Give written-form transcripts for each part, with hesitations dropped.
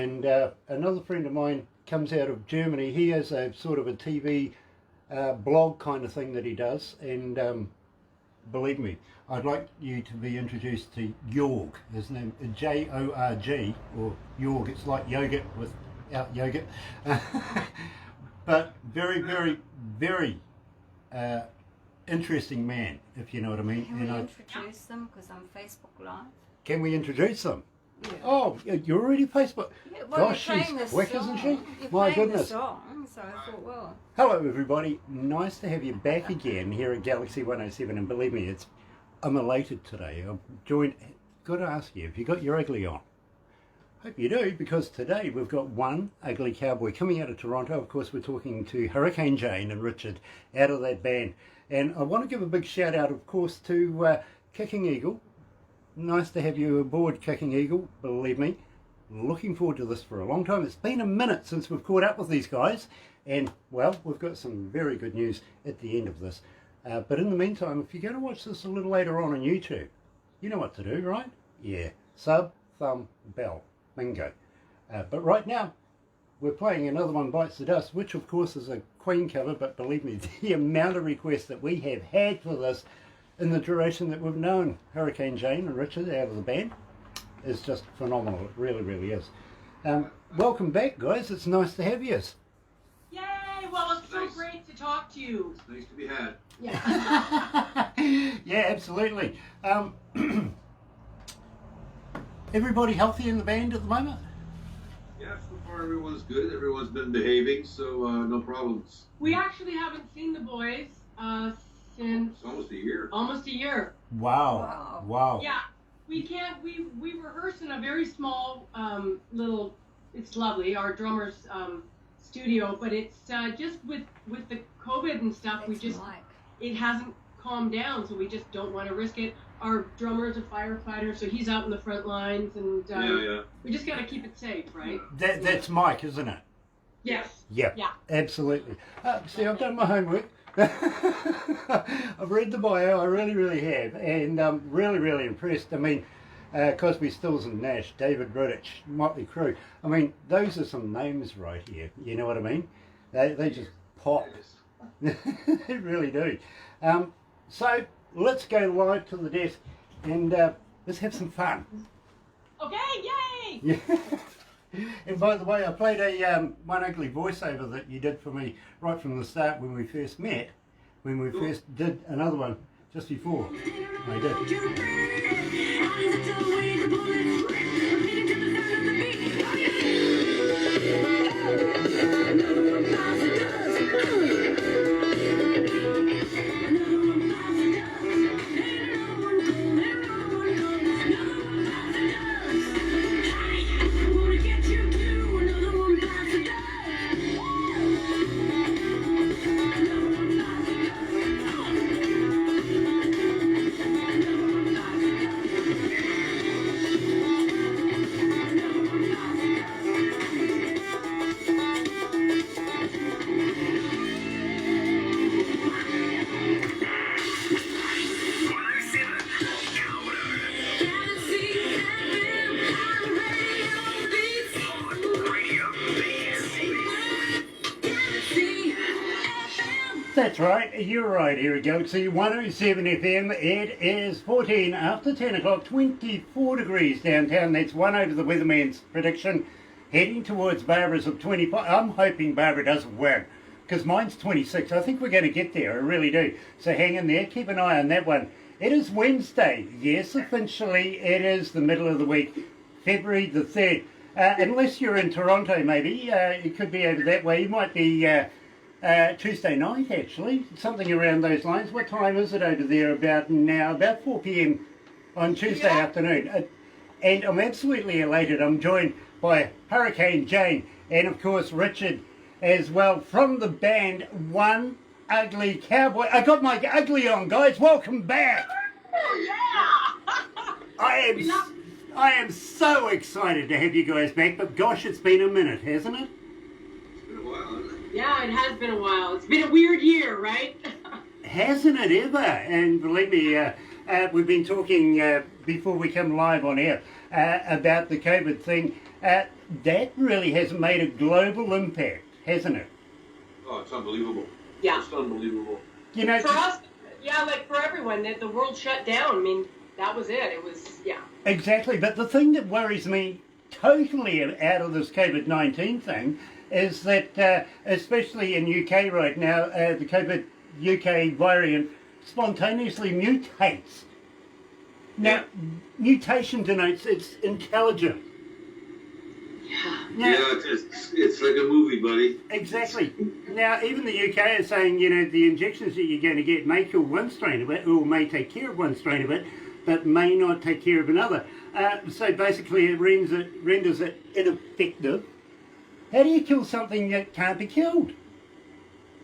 And another friend of mine comes out of Germany. He has a sort of a TV blog kind of thing that he does, and believe me, I'd like you to be introduced to Jorg. His name is J-O-R-G, or Jorg. It's like yogurt without yogurt. But very, very, very interesting man, if you know what I mean. Can we introduce them, because I'm Facebook Live? Can we introduce them? Yeah. Oh, you're already Facebook? Yeah, well, gosh, she's quick, isn't she? You're My playing goodness. the song, so I thought, well. Hello everybody, nice to have you back again here at Galaxy 107, and believe me, I'm elated today. I've joined, got to ask you, have you got your ugly on? Hope you do, because today we've got One Ugly Cowboy coming out of Toronto. Of course, we're talking to Hurricane Jane and Richard out of that band. And I want to give a big shout out, of course, to Kicking Eagle. Nice to have you aboard, Kicking Eagle, believe me. Looking forward to this for a long time. It's been a minute since we've caught up with these guys, and well, we've got some very good news at the end of this. But in the meantime, if you're going to watch this a little later on YouTube, you know what to do, right? Yeah, sub, thumb, bell, bingo. But right now, we're playing another one, Bites the Dust, which of course is a Queen cover, but believe me, the amount of requests that we have had for this in the duration that we've known Hurricane Jane and Richard out of the band is just phenomenal. It really, really is. Welcome back, guys. It's nice to have you. Yay! Well, it's so great to talk to you. It's nice to be had. Yeah. Yeah, absolutely. Everybody healthy in the band at the moment? Yeah, so far everyone's good. Everyone's been behaving, so no problems. We actually haven't seen the boys since It's almost a year. almost a year. Wow. Wow. Yeah. We can't. We rehearse in a very small little. It's lovely. Our drummer's studio, but it's just with the COVID and stuff. It hasn't calmed down, so we just don't want to risk it. Our drummer's a firefighter, so he's out in the front lines, and we just got to keep it safe, right? That's Mike, isn't it? Yes. Yep. Yeah. Absolutely. See, I've done my homework. I've read the bio, I really, really have, and I'm really, really impressed. I mean, Cosby, Stills and Nash, David Riddich, Motley Crue. I mean, those are some names right here, you know what I mean? They just pop. They really do. So, let's go live to the desk and let's have some fun. Okay, yay! Yeah. And by the way, I played a One Ugly voiceover that you did for me right from the start when we first met, when we first did another one just before I did. That's right, you're right, here we go. See, 107 FM, it is 14 after 10 o'clock, 24 degrees downtown. That's one over the weatherman's prediction, heading towards Barbara's of 25. I'm hoping Barbara doesn't win, because mine's 26. I think we're going to get there, I really do. So hang in there, keep an eye on that one. It is Wednesday. Yes, officially, it is the middle of the week, February the 3rd. Unless you're in Toronto, maybe, it could be over that way. You might be... Tuesday night, actually, something around those lines. What time is it over there about now? About 4 p.m. on Tuesday afternoon. And I'm absolutely elated. I'm joined by Hurricane Jane and, of course, Richard as well from the band One Ugly Cowboy. I got my ugly on, guys. Welcome back. Oh, yeah! I am so excited to have you guys back, but gosh, it's been a minute, hasn't it? It's been a while, hasn't it? Yeah, it has been a while. It's been a weird year, right? Hasn't it ever? And believe me, We've been talking before we come live on air about the COVID thing. That really has made a global impact, hasn't it? Oh, it's unbelievable. Yeah. It's unbelievable. You know, For us, yeah, like for everyone, the world shut down. I mean, that was it. It was, yeah. exactly. But the thing that worries me totally out of this COVID-19 thing is that, especially in UK right now, the COVID UK variant spontaneously mutates. Now, mutation denotes it's intelligent. Now, Yeah, it's like a movie, buddy. exactly. Now, even the UK is saying, you know, the injections that you're going to get may kill one strain of it, or may take care of one strain of it, but may not take care of another. So basically, it renders it ineffective. How do you kill something that can't be killed?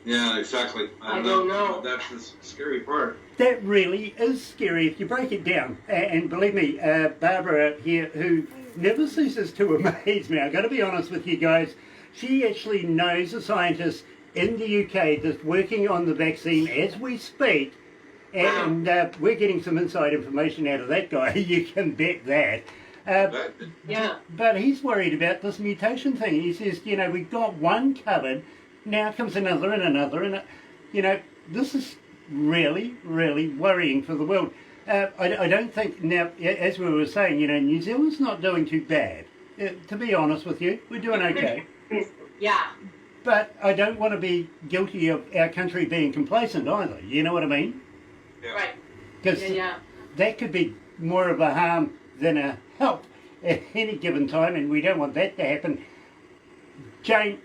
Yeah, exactly. I don't know. That's the scary part. That really is scary if you break it down. And believe me, Barbara here, who never ceases to amaze me, I've got to be honest with you guys, she actually knows a scientist in the UK that's working on the vaccine as we speak. And we're getting some inside information out of that guy, you can bet that. Yeah. But he's worried about this mutation thing. He says, you know, we've got one covered, now comes another and another, and, you know, this is really, really worrying for the world. I don't think, now, as we were saying, you know, New Zealand's not doing too bad. To be honest with you, we're doing okay. Yeah. But I don't want to be guilty of our country being complacent either, you know what I mean? Yeah. Right. Because that could be more of a harm than a help at any given time, and we don't want that to happen. Jane,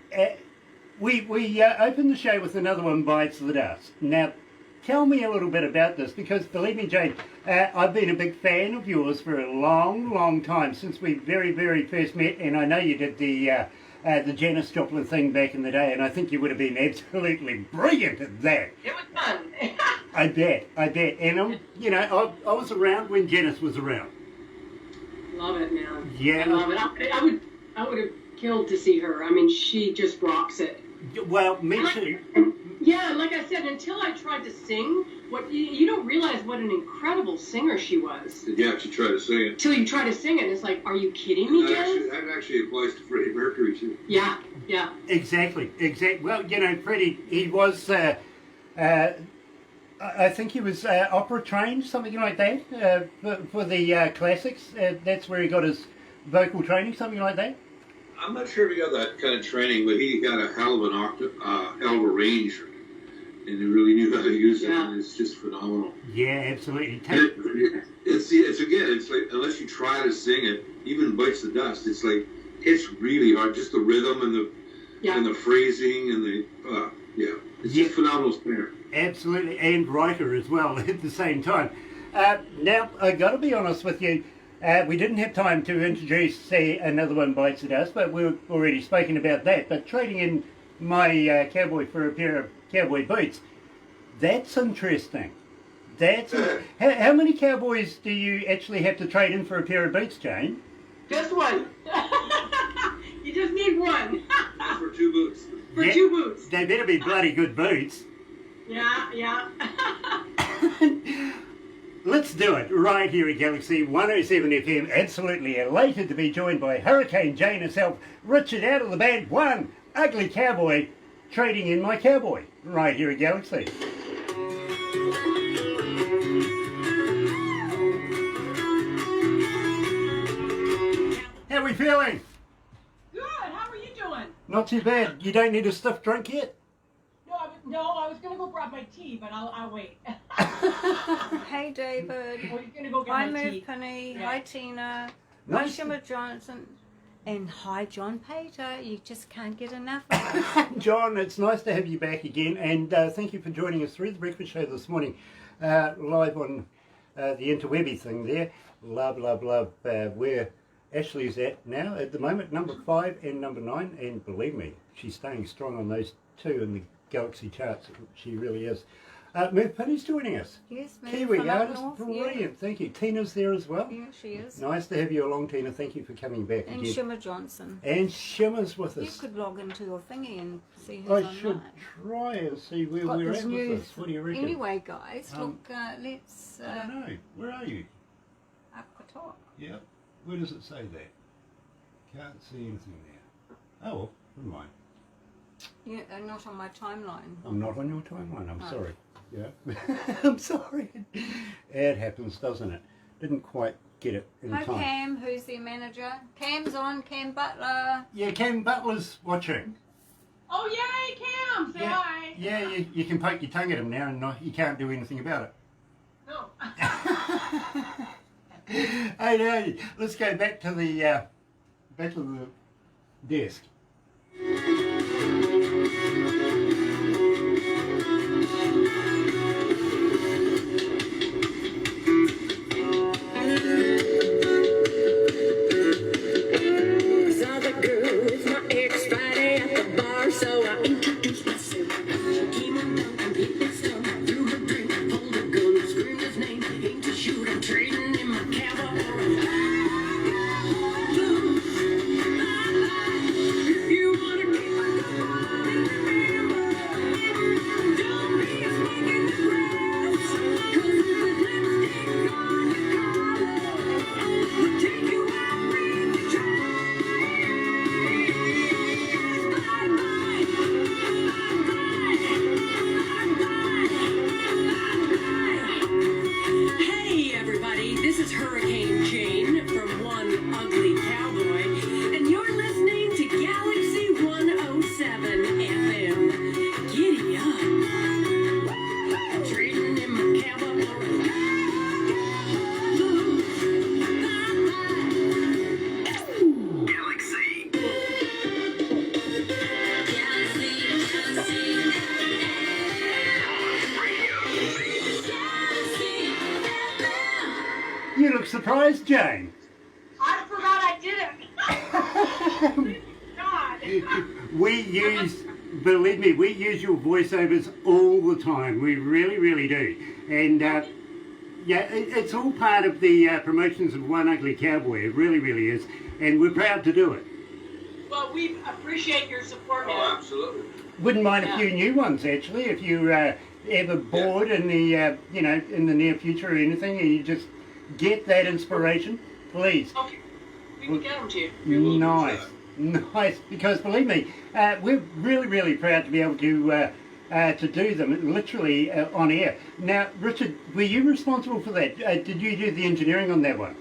we opened the show with Another One Bites the Dust. Now, tell me a little bit about this, because believe me, Jane, I've been a big fan of yours for a long, long time, since we very, very first met, and I know you did the Janis Joplin thing back in the day, and I think you would have been absolutely brilliant at that. It was fun. I bet. And, you know, I was around when Janis was around. Love it, man. Yeah. I love it. I would have killed to see her. I mean, she just rocks it. Well, me too. Yeah, like I said, until I tried to sing, you don't realize what an incredible singer she was. Did you actually try to sing it? Till you try to sing it, it's like, are you kidding me, Janice? That actually applies to Freddie Mercury, too. Yeah. Exactly. Well, you know, Freddie, he was, I think he was opera trained, something like that, for the classics. That's where he got his vocal training, something like that. I'm not sure if he got that kind of training, but he got a hell of an hell of a range, and he really knew how to use it, and it's just phenomenal. Yeah, absolutely. It's like, unless you try to sing it, even Bites the Dust, it's like, it's really hard, just the rhythm and the phrasing and it's just phenomenal singer. Absolutely, and writer as well at the same time. Now, I got to be honest with you, we didn't have time to introduce, say, Another One Bites the Dust, but we've already spoken about that. But trading in my cowboy for a pair of cowboy boots, that's interesting. How many cowboys do you actually have to trade in for a pair of boots, Jane? Just one. You just need one. For 2 boots. For 2 boots. They better be bloody good boots. Yeah. Let's do it right here at Galaxy 107 FM. Absolutely elated to be joined by Hurricane Jane herself, Richard out of the band One Ugly Cowboy, trading in my cowboy right here at Galaxy. How are we feeling? Good. How are you doing? Not too bad. You don't need a stiff drink yet? No, I was going to go grab my tea, but I'll wait. Hey, David. We're going to go get Hi, my Move tea. Penny. Yeah. Hi, Tina. Nice. Hi, Shimmer Johnson. And hi, John Pater. You just can't get enough of us. John, it's nice to have you back again, and thank you for joining us through the breakfast show this morning, live on the interwebby thing there. Love. Where Ashley's at now, at the moment, number 5 and number 9, and believe me, she's staying strong on those 2 in the Galaxy charts. She really is. Merv Penny's joining us. Yes, Merv Kiwi from up artist, north, brilliant, yeah. thank you. Tina's there as well. Yeah, she is. Nice to have you along, Tina. Thank you for coming back And again. Shimmer Johnson. And Shimmer's with You us. could log into your thingy and see who's I online. should try and see where Got we're this at with new this. What do you reckon? Anyway, guys, look, let's I don't know. Where are you? up the top. Yeah. Where does it say that? Can't see anything there. Oh well, never mind. Yeah, not on my timeline. I'm not on your timeline. I'm Oh. sorry. Yeah. I'm sorry. It happens, doesn't it? Didn't quite get it in Hi, time. Cam, who's their manager? Cam's on, Cam Butler. Yeah, Cam Butler's watching. Oh, yay, Cam! Say Yeah, hi. yeah, you can poke your tongue at him now and you can't do anything about it. No. Hey, no, let's go back to the desk. Saw the girl with my ex Friday at the bar, so I introduced myself. She came on down and hit me some. Threw her drink, pulled her gun, screamed his name. Aimed to shoot, I'm trading in my cowboy for a blue. If you wanna keep my good remember, don't be a snake in the grass. 'Cause with lipstick on your collar, we'll take you out with the trash. Hey everybody, this is Hurricane Jane from One Ugly Cowboy, and you're listening to Galaxy 107 FM. Giddy up. Trading in my cowboy for a Galaxy. You look surprised, Jane. I forgot I did it. God. We use, believe me, we use your voiceovers all the time. We really, really do. And yeah, it's all part of the promotions of One Ugly Cowboy. It really, really is. And we're proud to do it. Well, we appreciate your support, Oh, man. absolutely. Wouldn't mind a few new ones, actually, if you're ever bored in the, in the near future or anything, and you just get that inspiration, please. Okay. We can get them to you. Nice, nice. Because believe me, we're really, really proud to be able to do them literally on air. Now, Richard, were you responsible for that? Did you do the engineering on that one?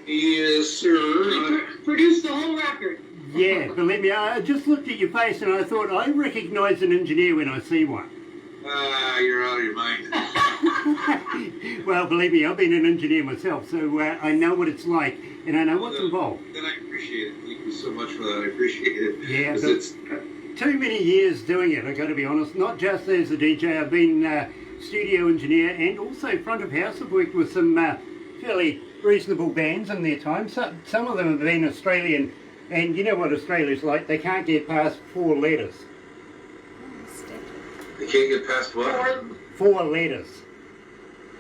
Yes, sir. Produce the whole record. Yeah, believe me, I just looked at your face and I thought I recognise an engineer when I see one. You're out of your mind. Well, believe me, I've been an engineer myself, so I know what it's like and I know what's involved. Then I appreciate it. Thank you so much for that. I appreciate it. Yeah, 'Cause but- it's Too many years doing it, I've got to be honest. Not just as a DJ, I've been studio engineer and also front of house. I've worked with some fairly reasonable bands in their time. Some of them have been Australian, and you know what Australia's like, they can't get past 4 letters. they can't get past what? 4 letters.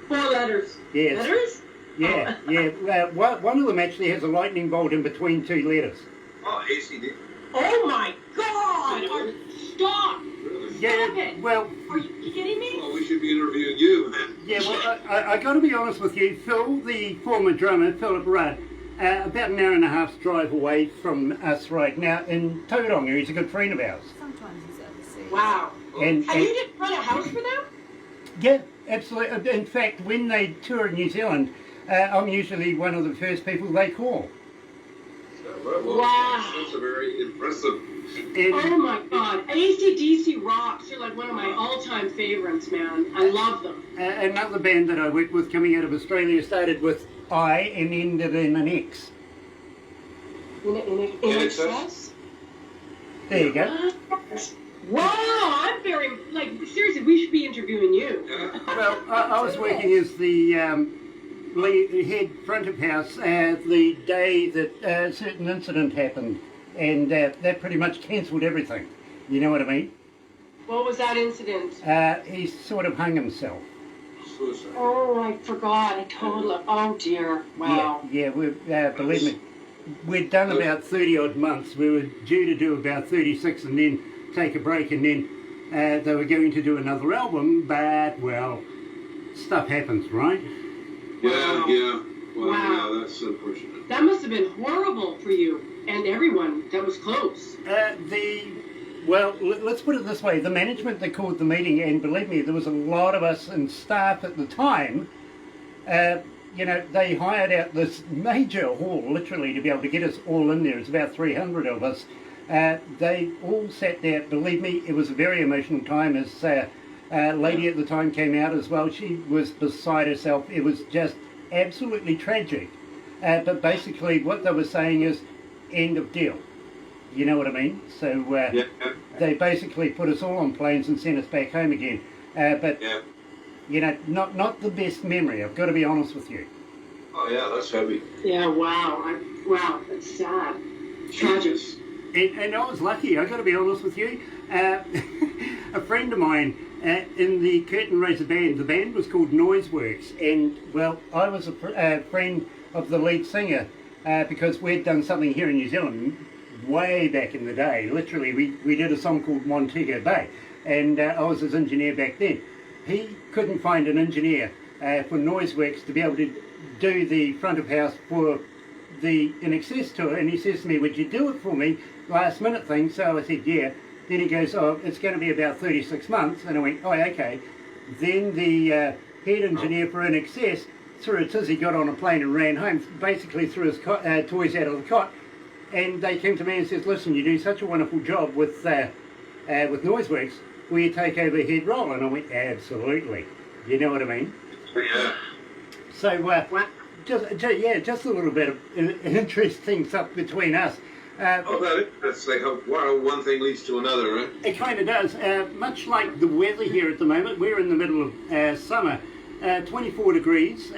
4 letters. Yes. Letters? Yeah, yeah. One of them actually has a lightning bolt in between 2 letters. Oh, ACD. Oh my God! Stop! Really? Yeah, Stop it. well, Are you kidding me? Well, we should be interviewing you then. yeah, well, I got to be honest with you. Phil, the former drummer, Philip Rudd, about an hour and a half's drive away from us right now in Tauranga. He's a good friend of ours. Sometimes he's overseas. Wow. And And you didn't rent a house for them? yeah, absolutely. In fact, when they tour in New Zealand, I'm usually one of the first people they call. Well, Wow. That's a very impressive. And, Oh my God. AC/DC rocks. You're like one of my all-time favorites, man. I love them. another band that I worked with coming out of Australia started with I and ended in an X. In excess? There you go. Wow, I'm very, like, seriously, we should be interviewing you. Well, I was working as the head front of house the day that a certain incident happened, and that pretty much cancelled everything. You know what I mean? What was that incident? He sort of hung himself. Suicide. Oh, I forgot. I totally. Oh dear. Wow. Yeah, believe me, we'd done about 30 odd months. We were due to do about 36 and then take a break, and then they were going to do another album, but well, stuff happens, right? Yeah, yeah. Well, Wow. yeah, that's unfortunate. That must have been horrible for you and everyone that was close. Well, let's put it this way. The management, they called the meeting, and believe me, there was a lot of us and staff at the time. They hired out this major hall, literally, to be able to get us all in there. It's about 300 of us. They all sat there. Believe me, it was a very emotional time. As a lady at the time came out as well, she was beside herself. It was just absolutely tragic. But basically, what they were saying is, end of deal. You know what I mean? So Yeah. they basically put us all on planes and sent us back home again. But Yeah. not the best memory. I've got to be honest with you. Oh, yeah, that's heavy. Yeah. Wow. Wow. That's sad. Tragic. And I was lucky. I've got to be honest with you. A friend of mine in the Curtain Raiser band. The band was called Noiseworks, and well, I was a friend of the lead singer because we'd done something here in New Zealand way back in the day. Literally, we did a song called Montego Bay, and I was his engineer back then. He couldn't find an engineer for Noiseworks to be able to do the front of house for the In Excess tour, and he says to me, would you do it for me, last minute thing? So I said, yeah. Then he goes, oh, it's going to be about 36 months, and I went, oh, okay. Then the head engineer for In Excess threw a tizzy, got on a plane and ran home, basically threw his toys out of the cot. And they came to me and said, listen, you do such a wonderful job with Noiseworks, will you take over head role? And I went, absolutely. You know what I mean? Yeah. So, just a little bit of interesting stuff between us. That's like how one thing leads to another, right? It kind of does. Much like the weather here at the moment, we're in the middle of summer. 24 degrees,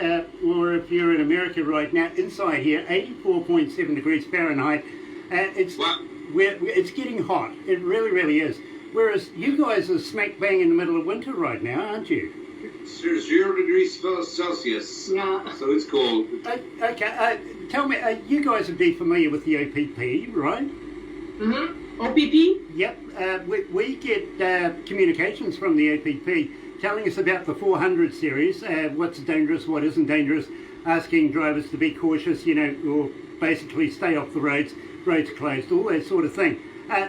or if you're in America right now, inside here, 84.7 degrees Fahrenheit. It's getting hot. It really, really is. Whereas you guys are smack bang in the middle of winter right now, aren't you? It's 0 degrees Celsius. Yeah. So it's cold. Okay, tell me, you guys would be familiar with the OPP, right? Mm-hmm. OPP? Yep. We get communications from the OPP telling us about the 400 series, what's dangerous, what isn't dangerous, asking drivers to be cautious, or basically stay off the roads closed, all that sort of thing.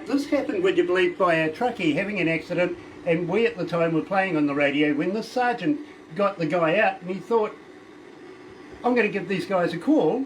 This happened, would you believe, by a truckie having an accident, and we at the time were playing on the radio when the sergeant got the guy out, and he thought, I'm going to give these guys a call,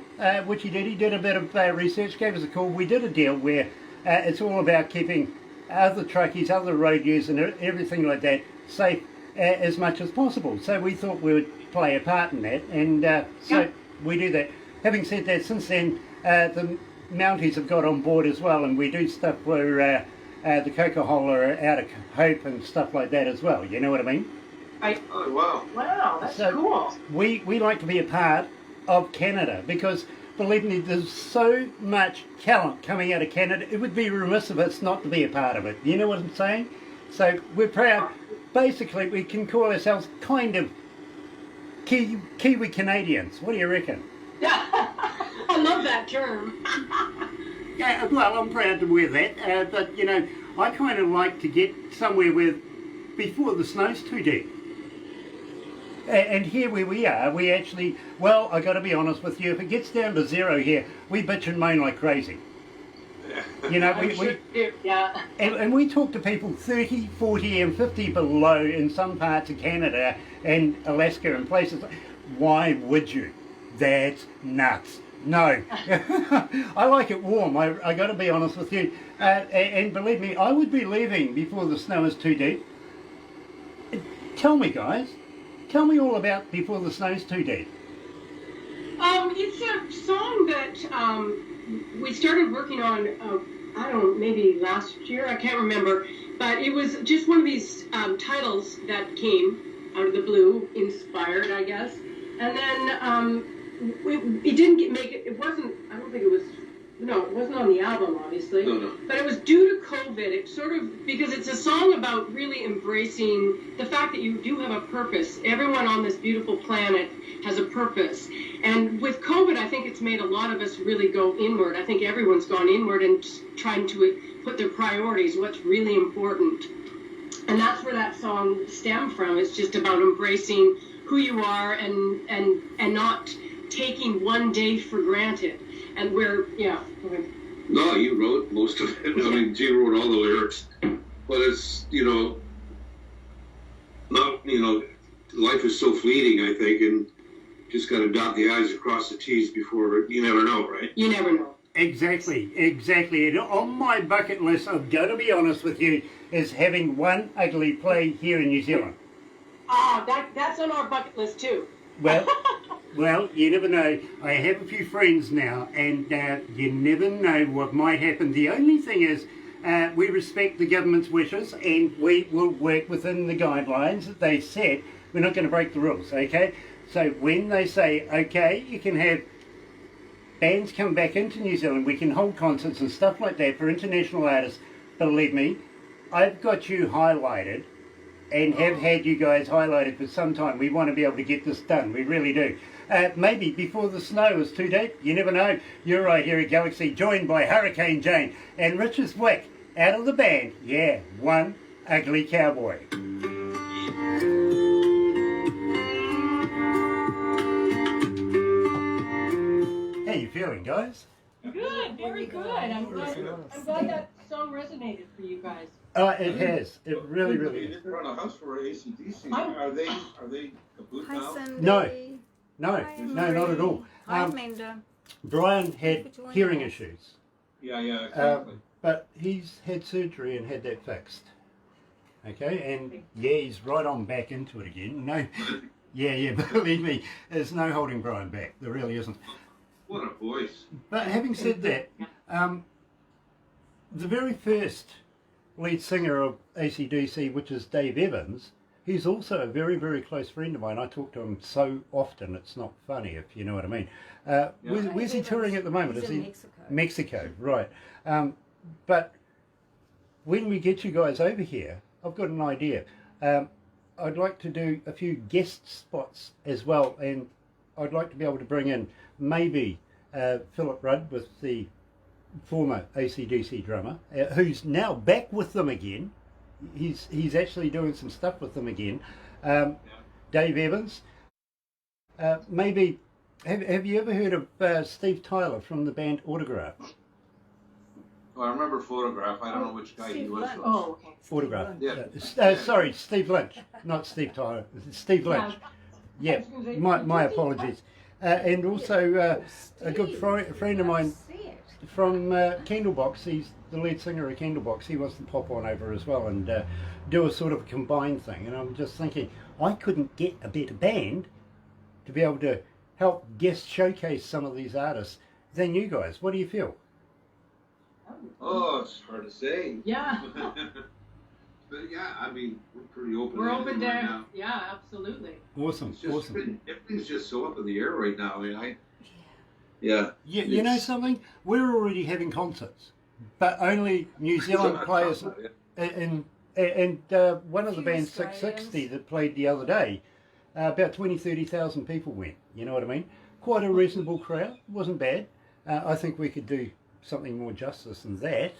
which he did. He did a bit of research, gave us a call. We did a deal where it's all about keeping other truckies, other road users and everything like that safe as much as possible. So we thought we would play a part in that, and so we do that. Having said that, since then the Mounties have got on board as well, and we do stuff where the Coca-Cola out of Hope and stuff like that as well. You know what I mean? Oh, wow. Wow, that's So cool. we like to be a part of Canada because, believe me, there's so much talent coming out of Canada. It would be remiss of us not to be a part of it. You know what I'm saying? So we're proud. Basically, we can call ourselves kind of Kiwi Canadians. What do you reckon? I love that term. Yeah, well, I'm proud to wear that. But, I kind of like to get somewhere where before the snow's too deep. And here where we are, we actually, well, I got to be honest with you, if it gets down to 0 here, we bitch and moan like crazy. Yeah. And we talk to people 30, 40 and 50 below in some parts of Canada and Alaska and places. Why would you? That's nuts. No. I like it warm, I got to be honest with you. And believe me, I would be leaving before the snow is too deep. Tell me, guys. Tell me all about Before the Snow's Too Deep. It's a song that we started working on, I don't know, maybe last year, I can't remember, but it was just one of these titles that came out of the blue, inspired, I guess, and then it didn't make it, it wasn't, I don't think it was No, it wasn't on the album, obviously. No. But it was due to COVID. It sort of, because it's a song about really embracing the fact that you do have a purpose. Everyone on this beautiful planet has a purpose. And with COVID, I think it's made a lot of us really go inward. I think everyone's gone inward and just trying to put their priorities, what's really important. And that's where that song stemmed from. It's just about embracing who you are and not taking one day for granted. And No, you wrote most of it. I mean, G wrote all the lyrics. But it's, life is so fleeting, I think, and just got to dot the I's across the T's before, you never know, right? You never know. Exactly. And on my bucket list, I'm going to be honest with you, is having One Ugly play here in New Zealand. That's on our bucket list too. Well, you never know. I have a few friends now, and you never know what might happen. The only thing is, we respect the government's wishes, and we will work within the guidelines that they set. We're not going to break the rules, okay? So when they say, okay, you can have bands come back into New Zealand, we can hold concerts and stuff like that for international artists, believe me, I've got you highlighted and have had you guys highlighted for some time. We want to be able to get this done, we really do. Maybe before the snow is too deep, you never know. You're right here at Galaxy, joined by Hurricane Jane and Richard Wick, out of the band, One Ugly Cowboy. How you feeling, guys? Good, very good. I'm glad that song resonated for you guys. It has. It really You is. didn't run a house for AC/DC. Are they kaput Hi, now? Cindy. No, not at all. Hi, Amanda. Brian had joining hearing us. issues, Yeah, exactly. but he's had surgery and had that fixed. Okay, and he's right on back into it again. No, believe me, there's no holding Brian back. There really isn't. What a voice. But having said that, the very first lead singer of AC/DC, which is Dave Evans, he's also a very, very close friend of mine. I talk to him so often, it's not funny, if you know what I mean. Where's he touring at the moment? He's Is in he Mexico. Mexico, right. But when we get you guys over here, I've got an idea. I'd like to do a few guest spots as well, and I'd like to be able to bring in maybe Philip Rudd, with the former AC/DC drummer, who's now back with them again. He's actually doing some stuff with them again. Dave Evans. Maybe, have you ever heard of Steve Tyler from the band Autograph? Oh, I remember Photograph. I don't know which guy he was. Oh, okay. Autograph. Yeah. Sorry, Steve Lynch, not Steve Tyler. Steve Lynch. Yeah, my apologies. And also a good friend of mine from Candlebox. He's the lead singer of Candlebox. He wants to pop on over as well and do a sort of combined thing. And I'm just thinking, I couldn't get a better band to be able to help guest showcase some of these artists than you guys. What do you feel? Oh, it's hard to say. Yeah. But yeah, I mean, we're pretty open. We're open right there. now. Yeah, absolutely. Awesome, It's just awesome. everything's just so up in the air right now. I mean, yeah. You know something? We're already having concerts, but only New Zealand players. And one of the Few bands, Australians. 660, that played the other day, about 30,000 people went. You know what I mean? Quite a reasonable crowd. It wasn't bad. I think we could do something more justice than that.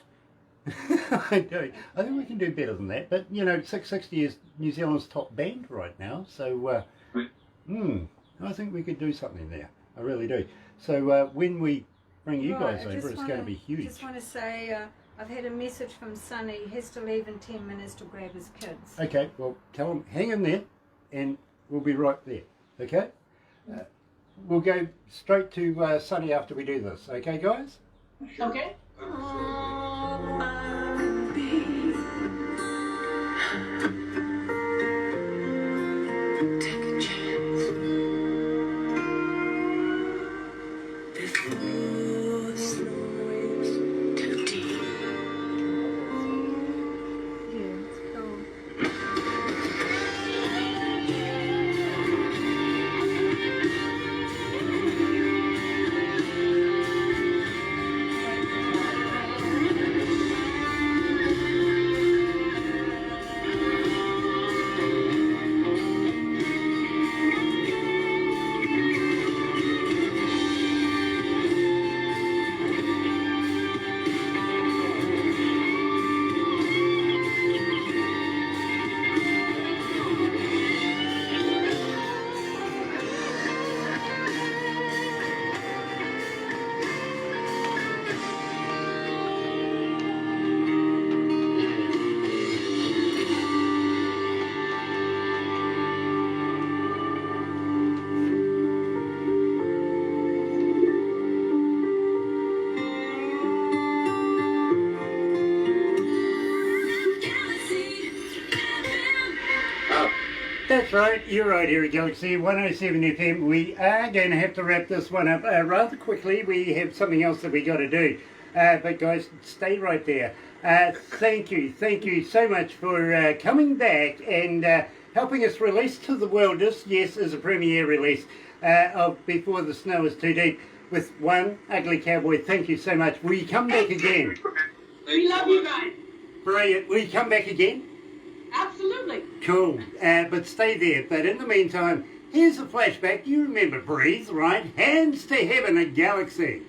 I do. I think we can do better than that. But, 660 is New Zealand's top band right now. So, I think we could do something there. I really do. So, when we bring you guys over, it's going to be huge. I just want to say, I've had a message from Sonny. He has to leave in 10 minutes to grab his kids. Okay, well, tell him, hang in there, and we'll be right there. Okay? We'll go straight to Sonny after we do this. Okay, guys? Okay. Take a chance. Before the snow is too deep. Yeah, it's cool. That's right, you're right here at Galaxy 107 FM. We are going to have to wrap this one up rather quickly. We have something else that we got to do. But guys, stay right there. Thank you so much for coming back and helping us release to the world. This, yes, is a premiere release of Before the Snow is Too Deep with One Ugly Cowboy. Thank you so much. Will you come back again? We love you guys. Brilliant. Will you come back again? Absolutely. Cool. But stay there. But in the meantime, here's a flashback. You remember Breathe, right? Hands to Heaven, a Galaxy.